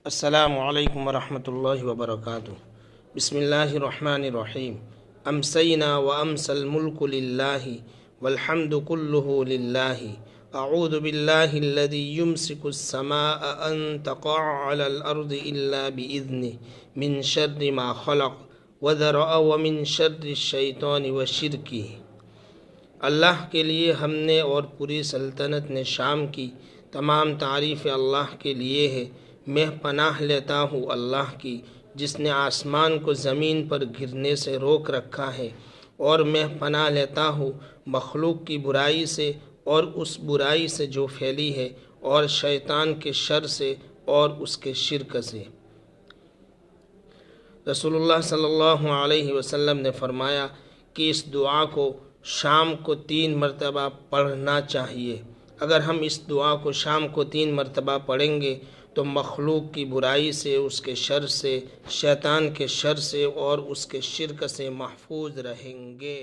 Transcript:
السلام علیکم ورحمۃ اللہ وبرکاتہ۔ بسم اللہ الرحمن الرحیم۔ امسینا وامسی الملک للہ والحمد کلہ للہ۔ اعوذ باللہ الذی یمسک السماء ان تقع علی الارض الا باذنہ من شر ما خلق وذرأ ومن شر الشیطان وشرکہ۔ اللہ کے لیے ہم نے اور پوری سلطنت نے شام کی تمام تعریف اللہ کے لیے ہے۔ میں پناہ لیتا ہوں اللہ کی جس نے آسمان کو زمین پر گرنے سے روک رکھا ہے، اور میں پناہ لیتا ہوں مخلوق کی برائی سے اور اس برائی سے جو پھیلی ہے، اور شیطان کے شر سے اور اس کے شرک سے۔ رسول اللہ صلی اللہ علیہ وسلم نے فرمایا کہ اس دعا کو شام کو 3 مرتبہ پڑھنا چاہیے۔ اگر ہم اس دعا کو شام کو 3 مرتبہ پڑھیں گے تو مخلوق کی برائی سے، اس کے شر سے، شیطان کے شر سے اور اس کے شرک سے محفوظ رہیں گے۔